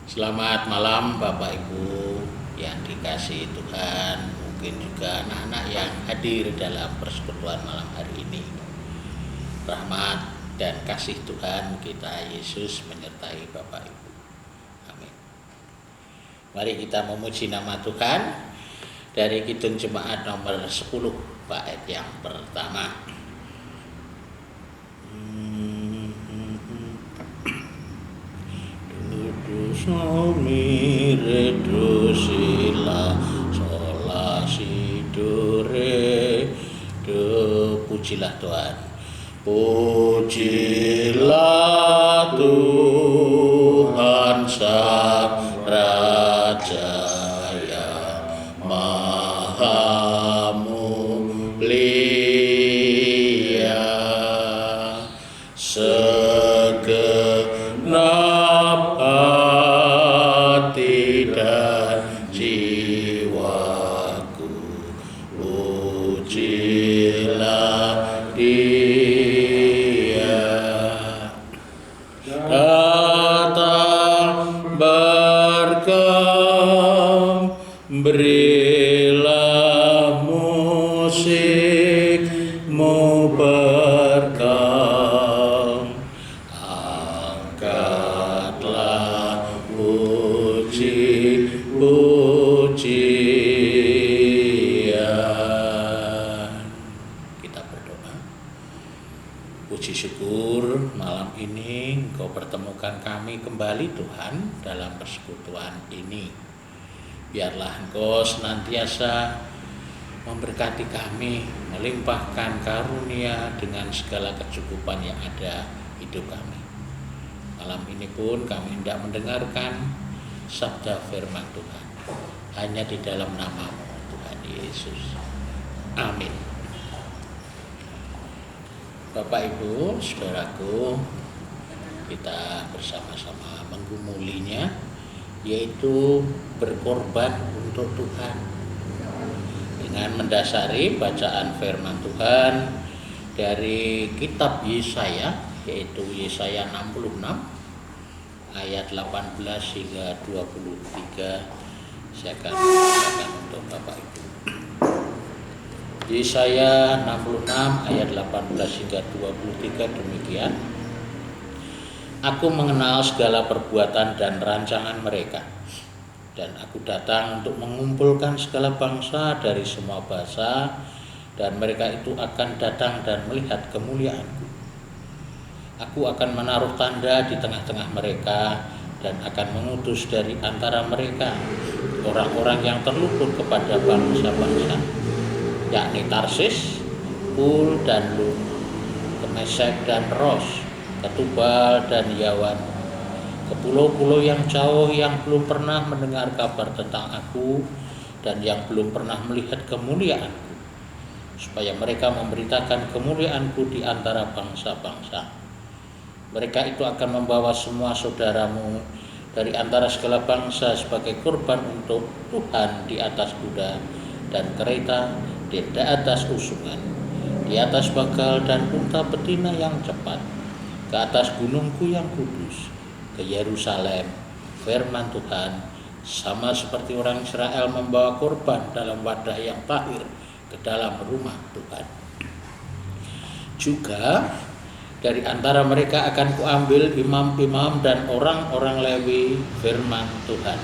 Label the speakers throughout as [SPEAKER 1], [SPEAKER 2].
[SPEAKER 1] Selamat malam Bapak Ibu yang dikasihi Tuhan, mungkin juga anak-anak yang hadir dalam persekutuan malam hari ini. Rahmat dan kasih Tuhan kita Yesus menyertai Bapak Ibu. Amin. Mari kita memuji nama Tuhan dari Kidung Jemaat nomor 10 bait yang pertama. Somi re do si la sol la si do re do. Pujilah Tuhan, pujilah Tuhan Sang Raja yang Maha Mulia. Segenap hati dan jiwaku, pujilah Dia. Datang berkam, berilah musikmu berkam, angkatlah puji-pujian. Kita berdoa. Puji syukur malam ini Engkau pertemukan kami kembali Tuhan dalam persekutuan ini. Biarlah Engkau senantiasa memberkati kami, melimpahkan karunia dengan segala kecukupan yang ada hidup kami. Malam ini pun kami hendak mendengarkan sabda firman Tuhan hanya di dalam nama-Mu Tuhan Yesus. Amin. Bapak Ibu, saudaraku, kita bersama-sama menggumulinya, yaitu berkorban untuk Tuhan. Dengan mendasari bacaan firman Tuhan dari kitab Yesaya, yaitu Yesaya 66 ayat 18 hingga 23. Saya akan bacakan untuk Bapak Ibu. Yesaya 66 ayat 18 hingga 23 demikian. Aku mengenal segala perbuatan dan rancangan mereka, dan aku datang untuk mengumpulkan segala bangsa dari semua bahasa, dan mereka itu akan datang dan melihat kemuliaanku. Aku akan menaruh tanda di tengah-tengah mereka, dan akan mengutus dari antara mereka orang-orang yang terluput kepada bangsa-bangsa, yakni Tarsis, Pul dan Lud, ke Mesek dan Ros, ke Tubal dan Yawan, ke pulau-pulau yang jauh yang belum pernah mendengar kabar tentang aku dan yang belum pernah melihat kemuliaanku, supaya mereka memberitakan kemuliaanku di antara bangsa-bangsa. Mereka itu akan membawa semua saudaramu dari antara segala bangsa sebagai kurban untuk Tuhan di atas kuda dan kereta, di atas usungan, di atas bagal dan unta betina yang cepat, ke atas gunungku yang kudus, ke Yerusalem. Firman Tuhan, sama seperti orang Israel membawa kurban dalam wadah yang tahir ke dalam rumah Tuhan. Juga dari antara mereka akan kuambil imam-imam dan orang-orang Lewi. Firman Tuhan,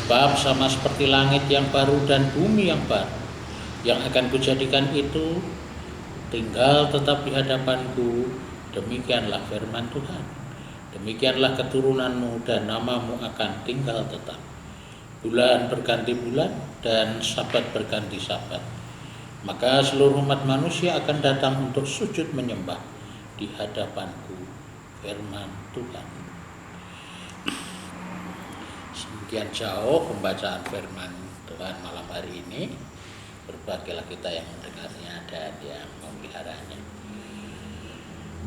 [SPEAKER 1] sebab sama seperti langit yang baru dan bumi yang baru yang akan kujadikan itu tinggal tetap di hadapanku, demikianlah firman Tuhan. Demikianlah keturunanmu dan namamu akan tinggal tetap. Bulan berganti bulan dan sabat berganti sabat. Maka seluruh umat manusia akan datang untuk sujud menyembah di hadapanku. Firman Tuhan. Sekian jauh pembacaan firman Tuhan malam hari ini. Berbahagialah kita yang mendengarnya dan yang memeliharanya.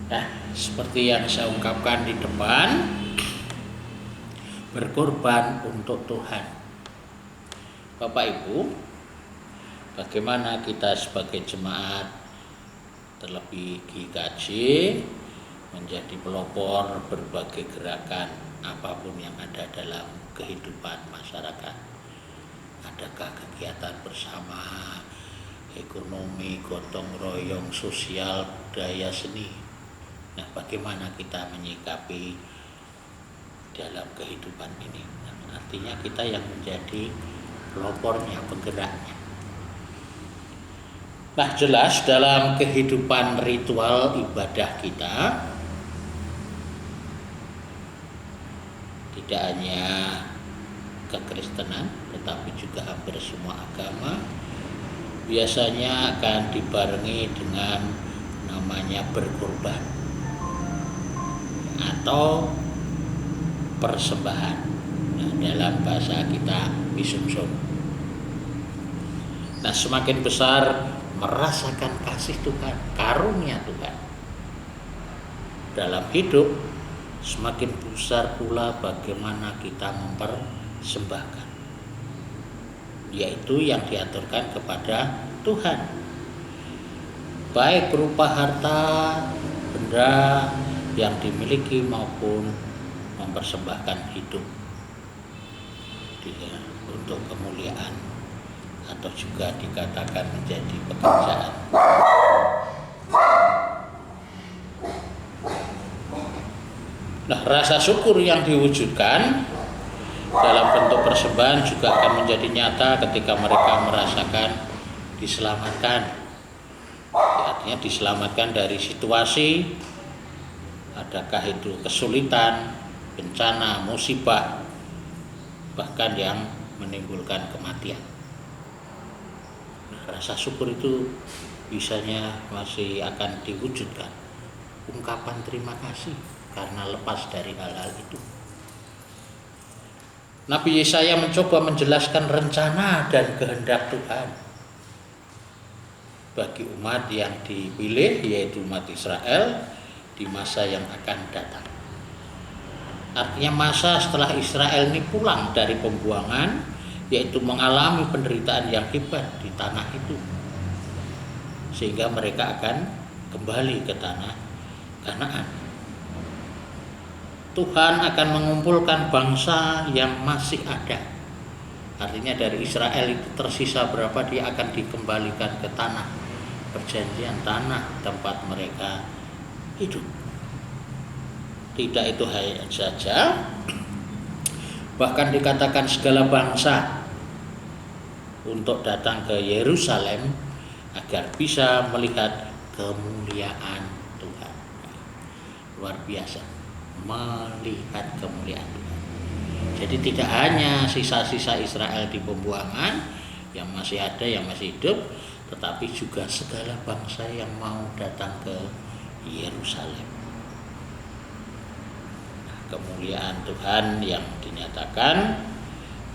[SPEAKER 1] Nah, seperti yang saya ungkapkan di depan, berkorban untuk Tuhan. Bapak Ibu, bagaimana kita sebagai jemaat, terlebih GKJ, menjadi pelopor berbagai gerakan apapun yang ada dalam kehidupan masyarakat. Adakah kegiatan bersama, ekonomi, gotong royong, sosial, budaya, seni. Nah, bagaimana kita menyikapi dalam kehidupan ini? Nah, artinya kita yang menjadi pelopornya, penggeraknya. Nah, jelas dalam kehidupan ritual ibadah kita, tidak hanya kekristenan, tetapi juga hampir semua agama biasanya akan dibarengi dengan namanya berkorban atau persembahan. Nah, dalam bahasa kita misumsum. Nah, semakin besar merasakan kasih Tuhan, karunia Tuhan dalam hidup, semakin besar pula bagaimana kita mempersembahkan, yaitu yang diaturkan kepada Tuhan, baik berupa harta, benda yang dimiliki maupun mempersembahkan hidup untuk kemuliaan atau juga dikatakan menjadi pekerjaan. Nah, rasa syukur yang diwujudkan dalam bentuk persembahan juga akan menjadi nyata ketika mereka merasakan diselamatkan. Artinya diselamatkan dari situasi, adakah itu kesulitan, bencana, musibah, bahkan yang menimbulkan kematian. Nah, rasa syukur itu bisanya masih akan diwujudkan. Ungkapan terima kasih karena lepas dari hal-hal itu. Nabi Yesaya mencoba menjelaskan rencana dan kehendak Tuhan bagi umat yang dipilih, yaitu umat Israel di masa yang akan datang. Artinya masa setelah Israel ini pulang dari pembuangan, yaitu mengalami penderitaan yang hebat di tanah itu, sehingga mereka akan kembali ke tanah Kanaan. Tuhan akan mengumpulkan bangsa yang masih ada. Artinya dari Israel itu tersisa berapa, dia akan dikembalikan ke tanah perjanjian, tanah tempat mereka hidup. Tidak itu saja, bahkan dikatakan segala bangsa untuk datang ke Yerusalem agar bisa melihat kemuliaan Tuhan. Luar biasa. Melihat kemuliaan Tuhan. Jadi tidak hanya sisa-sisa Israel di pembuangan yang masih ada, yang masih hidup, tetapi juga segala bangsa yang mau datang ke Yerusalem. Nah, kemuliaan Tuhan yang dinyatakan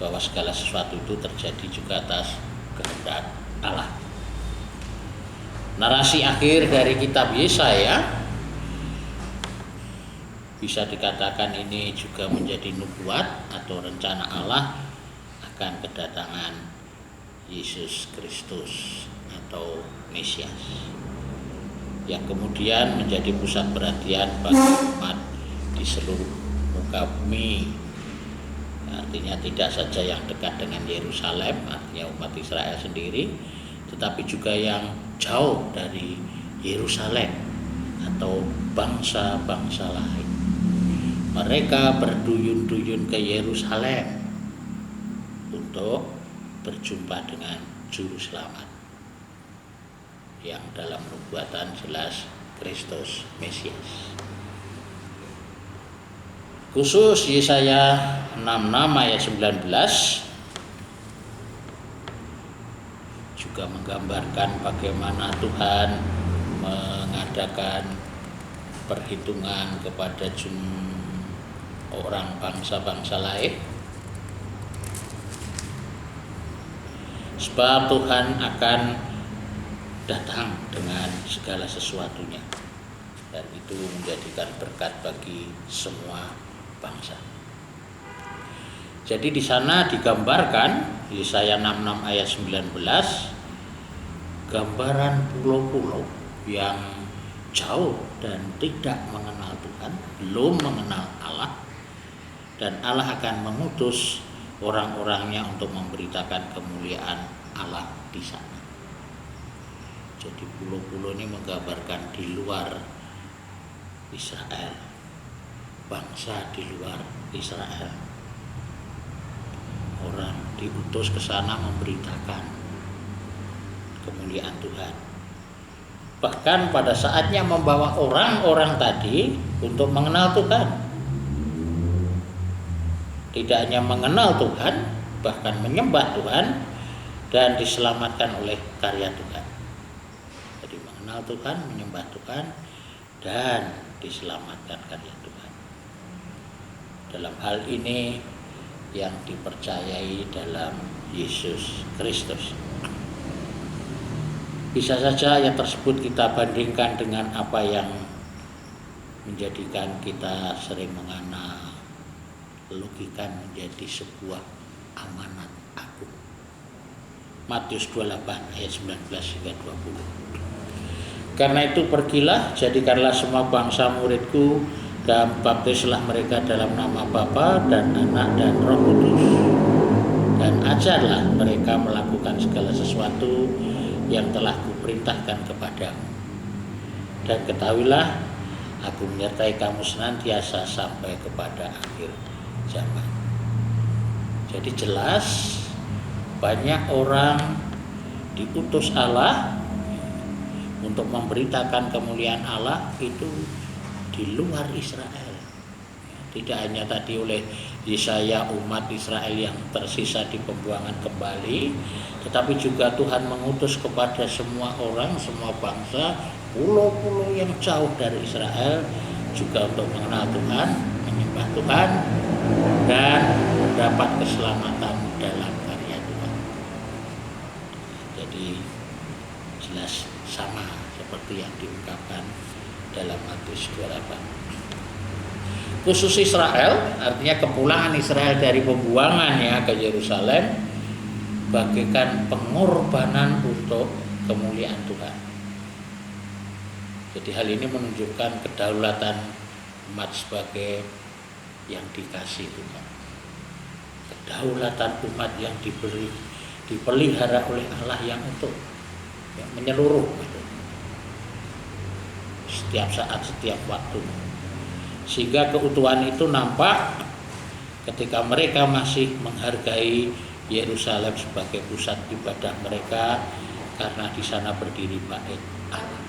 [SPEAKER 1] bahwa segala sesuatu itu terjadi juga atas kehendak Allah. Narasi akhir dari kitab Yesaya bisa dikatakan ini juga menjadi nubuat atau rencana Allah akan kedatangan Yesus Kristus atau Mesias, yang kemudian menjadi pusat perhatian bagi umat di seluruh muka bumi. Artinya tidak saja yang dekat dengan Yerusalem, artinya umat Israel sendiri, tetapi juga yang jauh dari Yerusalem atau bangsa-bangsa lain. Mereka berduyun-duyun ke Yerusalem untuk berjumpa dengan Juru Selamat yang dalam nubuatan jelas Kristus Mesias. Khusus Yesaya 66 ayat 19 juga menggambarkan bagaimana Tuhan mengadakan perhitungan kepada orang bangsa-bangsa lain, sebab Tuhan akan datang dengan segala sesuatunya, dan itu menjadikan berkat bagi semua bangsa. Jadi di sana digambarkan Yesaya 66 ayat 19, gambaran pulau-pulau yang jauh dan tidak mengenal Tuhan, belum mengenal Allah, dan Allah akan mengutus orang-orangnya untuk memberitakan kemuliaan Allah di sana. Jadi pulau-pulau ini menggambarkan di luar Israel, bangsa di luar Israel. Orang diutus ke sana memberitakan kemuliaan Tuhan. Bahkan pada saatnya membawa orang-orang tadi untuk mengenal Tuhan. Tidak hanya mengenal Tuhan, bahkan menyembah Tuhan dan diselamatkan oleh karya Tuhan. Jadi mengenal Tuhan, menyembah Tuhan, dan diselamatkan karya Tuhan. Dalam hal ini yang dipercayai dalam Yesus Kristus. Bisa saja ayat tersebut kita bandingkan dengan apa yang menjadikan kita sering menganalogikan menjadi sebuah amanat agung. Matius 28 ayat 19 hingga 20. Karena itu pergilah, jadikanlah semua bangsa muridku, dan baptislah mereka dalam nama Bapa dan Anak dan Roh Kudus, dan ajarlah mereka melakukan segala sesuatu yang telah kuperintahkan kepadamu. Dan ketahuilah, aku menyertai kamu senantiasa sampai kepada akhir zaman. Jadi jelas banyak orang diutus Allah untuk memberitakan kemuliaan Allah itu di luar Israel. Tidak hanya tadi oleh Yesaya umat Israel yang tersisa di pembuangan kembali, tetapi juga Tuhan mengutus kepada semua orang, semua bangsa, pulau-pulau yang jauh dari Israel juga untuk mengenal Tuhan, menyembah Tuhan, dan mendapat keselamatan dalam karya Tuhan. Jadi jelas sama seperti yang diungkapkan dalam Matius 28. Khusus Israel, artinya kepulangan Israel dari pembuangannya ke Yerusalem bagaikan pengorbanan untuk kemuliaan Tuhan. Jadi hal ini menunjukkan kedaulatan umat sebagai yang dikasih Tuhan. Kedaulatan umat yang dipelihara oleh Allah yang utuh, yang menyeluruh gitu. Setiap saat, setiap waktu. Sehingga keutuhan itu nampak ketika mereka masih menghargai Yerusalem sebagai pusat ibadah mereka, karena di sana berdiri bait Allah.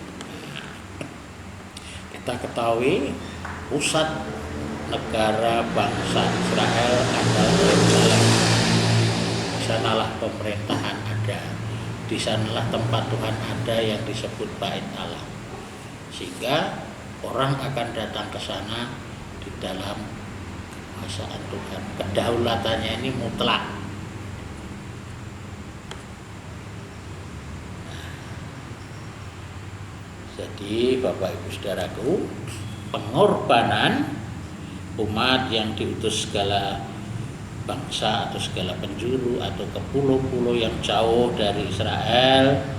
[SPEAKER 1] Kita ketahui pusat negara bangsa Israel adalah Yerusalem. Di sanalah pemerintahan ada, di sanalah tempat Tuhan ada yang disebut bait Allah. Sehingga orang akan datang ke sana di dalam kekuasaan Tuhan. Kedaulatannya ini mutlak. Jadi Bapak Ibu Saudaraku, pengorbanan umat yang diutus segala bangsa atau segala penjuru atau ke pulau-pulau yang jauh dari Israel,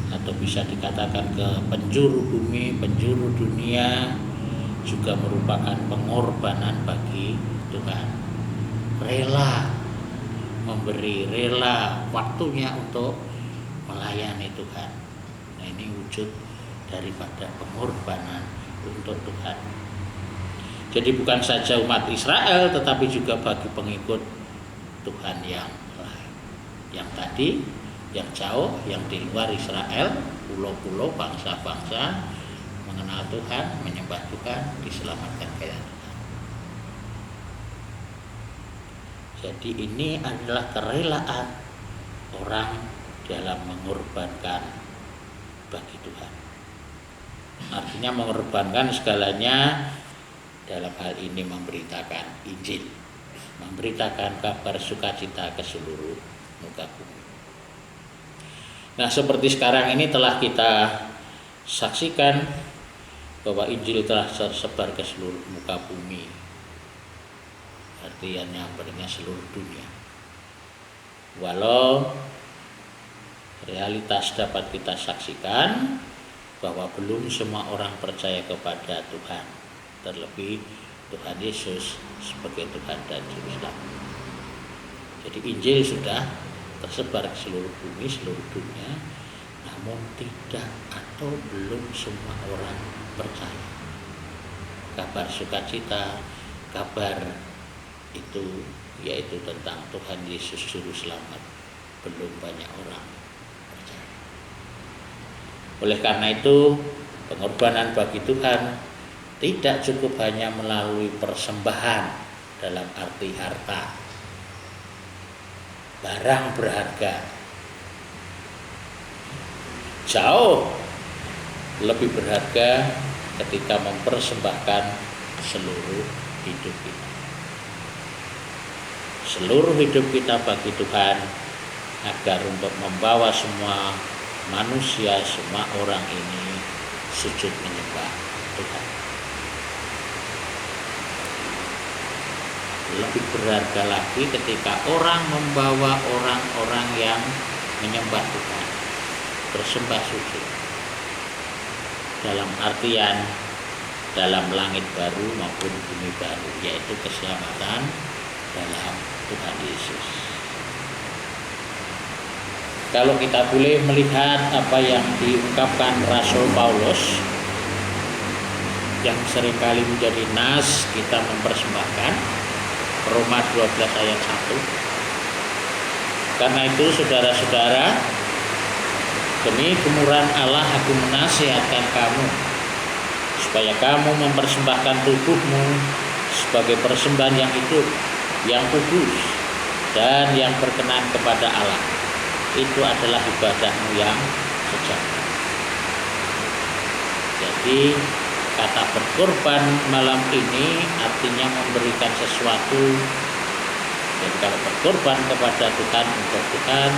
[SPEAKER 1] atau bisa dikatakan ke penjuru bumi, penjuru dunia, juga merupakan pengorbanan bagi Tuhan. Rela memberi, rela waktunya untuk melayani Tuhan. Nah, ini wujud daripada pengorbanan untuk Tuhan. Jadi bukan saja umat Israel, tetapi juga bagi pengikut Tuhan yang lain. Yang tadi, yang jauh, yang di luar Israel, pulau-pulau, bangsa-bangsa, mengenal Tuhan, menyembah Tuhan, diselamatkan karya Tuhan. Jadi ini adalah kerelaan orang dalam mengorbankan bagi Tuhan. Artinya mengorbankan segalanya, dalam hal ini memberitakan Injil, memberitakan kabar sukacita ke seluruh muka bumi. Nah, seperti sekarang ini telah kita saksikan bahwa Injil telah tersebar ke seluruh muka bumi. Artinya seluruh dunia. Walau realitas dapat kita saksikan bahwa belum semua orang percaya kepada Tuhan. Terlebih Tuhan Yesus sebagai Tuhan dan Juru Selamat. Jadi Injil sudah tersebar ke seluruh bumi, seluruh dunia, namun tidak atau belum semua orang percaya. Kabar sukacita, kabar itu yaitu tentang Tuhan Yesus Juru Selamat, belum banyak orang percaya. Oleh karena itu, pengorbanan bagi Tuhan tidak cukup hanya melalui persembahan dalam arti harta, barang berharga. Jauh lebih berharga ketika mempersembahkan seluruh hidup kita. Seluruh hidup kita bagi Tuhan, agar untuk membawa semua manusia, semua orang ini sujud menyembah Tuhan. Lebih berharga lagi ketika orang membawa orang-orang yang menyembah Tuhan bersembah sujud, dalam artian dalam langit baru maupun bumi baru, yaitu keselamatan dalam Tuhan Yesus. Kalau kita boleh melihat apa yang diungkapkan Rasul Paulus, yang seringkali menjadi nas kita mempersembahkan, Roma 12 ayat 1. Karena itu saudara-saudara, demi kemurahan Allah aku menasihatkan kamu, supaya kamu mempersembahkan tubuhmu sebagai persembahan yang hidup, yang kudus, dan yang berkenan kepada Allah. Itu adalah ibadahmu yang sejati. Jadi kata berkorban malam ini artinya memberikan sesuatu. Jadi kalau berkorban kepada Tuhan, untuk Tuhan,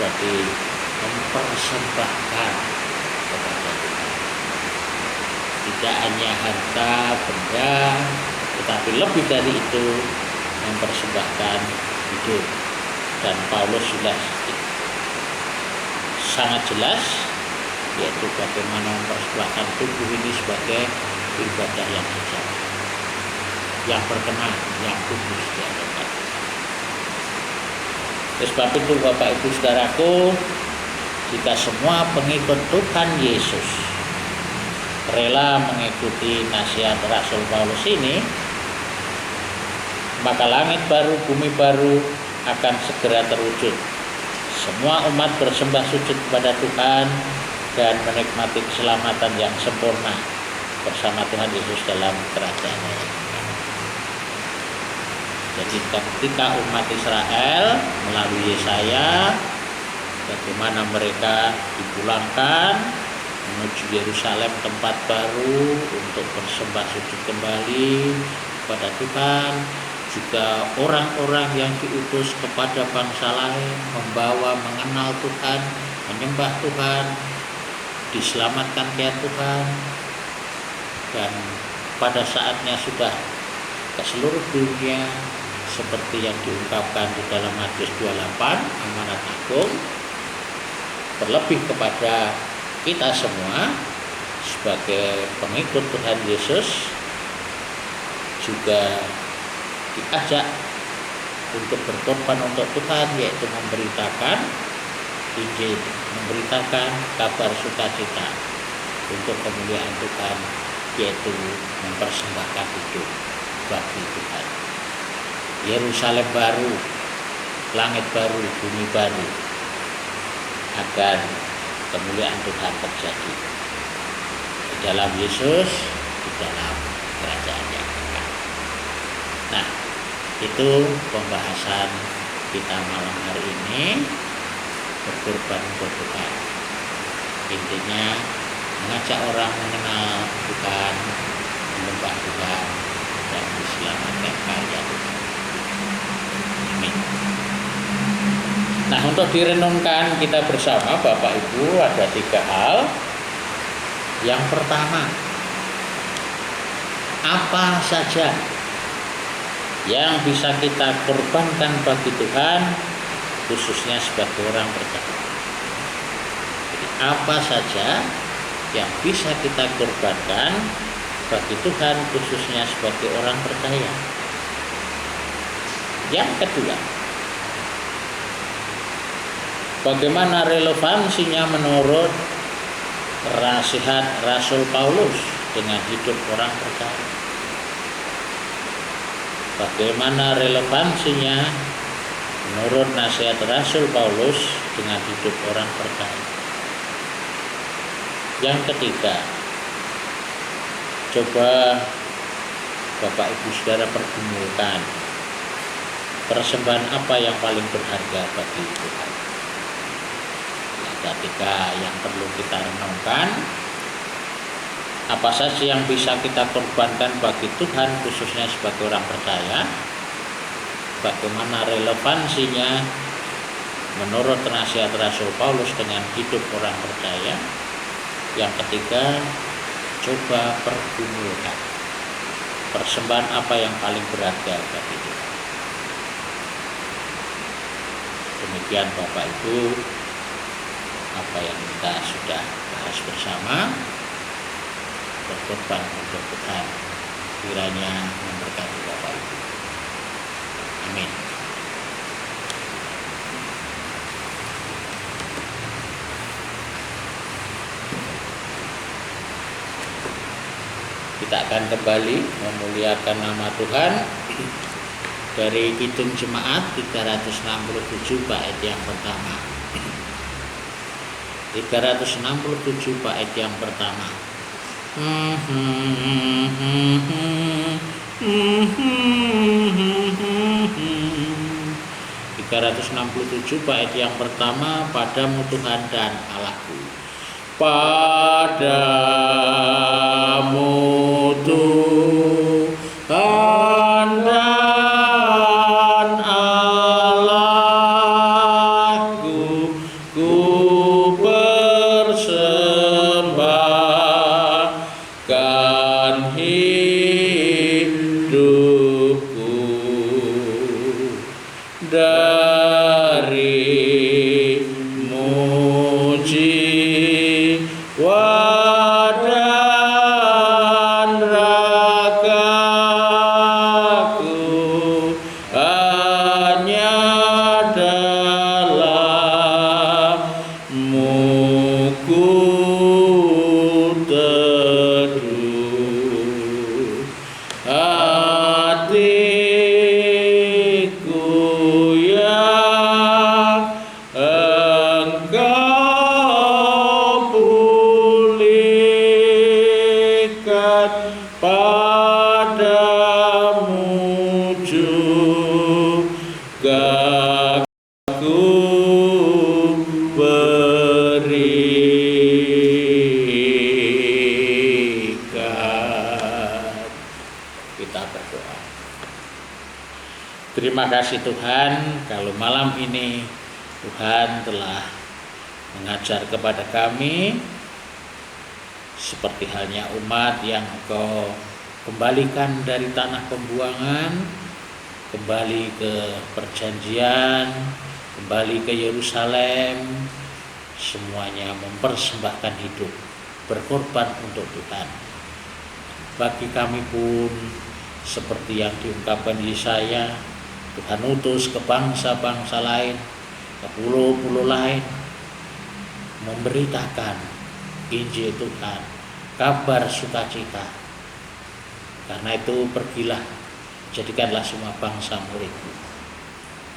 [SPEAKER 1] berarti mempersembahkan kepada Tuhan. Tidak hanya harta, benda, tetapi lebih dari itu mempersembahkan hidup. Dan Paulus sudah sangat jelas, yaitu bagaimana mempersembahkan tubuh ini sebagai ibadah yang sejati, yang berkenan, yang kudus di hadapan. Sebab itu Bapak Ibu Saudaraku, jika semua pengikut Tuhan Yesus rela mengikuti nasihat Rasul Paulus ini, maka langit baru, bumi baru akan segera terwujud. Semua umat bersembah sujud kepada Tuhan dan menikmati keselamatan yang sempurna bersama Tuhan Yesus dalam kerajaan-Nya. Jadi ketika umat Israel melalui Yesaya, bagaimana mereka dipulangkan menuju Yerusalem, tempat baru untuk bersembah sujud kembali kepada Tuhan. Juga orang-orang yang diutus kepada bangsa lain, membawa mengenal Tuhan, menyembah Tuhan, diselamatkan ke Tuhan. Dan pada saatnya sudah ke seluruh dunia, seperti yang diungkapkan di dalam Matius 28, amanat agung, terlebih kepada kita semua sebagai pengikut Tuhan Yesus juga diajak untuk berkorban untuk Tuhan, yaitu memberitakan Injil, memberitakan kabar sukacita untuk kemuliaan Tuhan, yaitu mempersembahkan hidup bagi Tuhan. Yerusalem baru, langit baru, bumi baru, agar kemuliaan Tuhan terjadi di dalam Yesus, di dalam kerajaan-Nya. Nah, itu pembahasan kita malam hari ini, berkorban untuk Tuhan. Intinya mengajak orang mengenal Tuhan, menyembah Tuhan, dan diselamatkan karya Tuhan. Amin. Nah, untuk direnungkan kita bersama Bapak Ibu, ada 3 hal. Yang pertama, apa saja yang bisa kita korbankan bagi Tuhan, khususnya sebagai orang percaya. Jadi apa saja yang bisa kita korbankan bagi Tuhan khususnya sebagai orang percaya. Yang kedua, bagaimana relevansinya menurut nasihat Rasul Paulus dengan hidup orang percaya? Bagaimana relevansinya menurut nasihat Rasul Paulus dengan hidup orang percaya? Yang ketiga, coba Bapak Ibu Saudara pergumulkan persembahan apa yang paling berharga bagi Tuhan. Ada tiga yang perlu kita renungkan. Apa saja yang bisa kita korbankan bagi Tuhan khususnya sebagai orang percaya? Bagaimana relevansinya menurut nasihat Rasul Paulus dengan hidup orang percaya? Yang ketiga, coba pergumulkan persembahan apa yang paling berharga bagi Tuhan. Demikian Bapak Ibu apa yang kita sudah bahas bersama. Berkorban untuk Tuhan, kiranya memberkati Bapak Ibu. Amin. Kita akan kembali memuliakan nama Tuhan dari Kidung Jemaat 367 bait yang pertama. 367 bait yang pertama. 367 bait yang pertama. Padamu Tuhan dan Allahku, padamu Tuhan dan Allahku, ku persembahkan hidupku, dari muji dan ragaku hanya dalam-Mu ku teduh. Hatiku yang Engkau pulihkan, padamu juga ku berikan. Kita berdoa. Terima kasih Tuhan, kalau malam ini Tuhan telah mengajar kepada kami seperti halnya umat yang Engkau kembalikan dari tanah pembuangan, kembali ke perjanjian, kembali ke Yerusalem, semuanya mempersembahkan hidup, berkorban untuk Tuhan. Bagi kami pun seperti yang diungkapkan Yesaya, Tuhan utus ke bangsa-bangsa lain, ke pulau-pulau lain, memberitakan Injil Tuhan, kabar sukacita. Karena itu pergilah, jadikanlah semua bangsa muridku,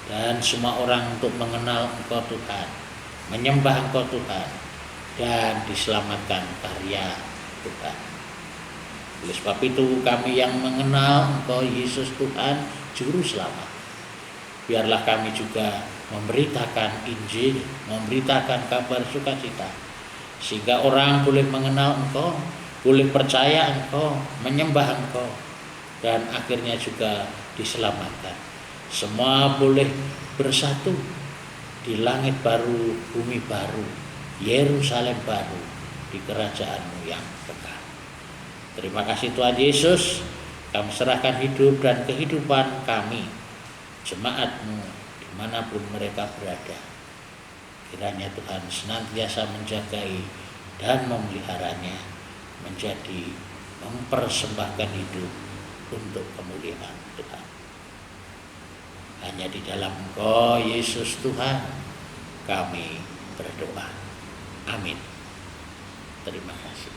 [SPEAKER 1] dan semua orang untuk mengenal Engkau Tuhan, menyembah Engkau Tuhan, dan diselamatkan karya Tuhan. Oleh sebab itu kami yang mengenal Engkau Yesus Tuhan Juru Selamat, biarlah kami juga memberitakan Injil, memberitakan kabar sukacita, sehingga orang boleh mengenal Engkau, boleh percaya Engkau, menyembah Engkau, dan akhirnya juga diselamatkan. Semua boleh bersatu di langit baru, bumi baru, Yerusalem baru, di kerajaan-Mu yang kekal. Terima kasih Tuhan Yesus, kami serahkan hidup dan kehidupan kami, jemaat-Mu, dimanapun mereka berada. Kiranya Tuhan senantiasa menjagai dan memeliharanya menjadi mempersembahkan hidup untuk kemuliaan Tuhan. Hanya di dalam Engkau Yesus Tuhan kami berdoa. Amin. Terima kasih.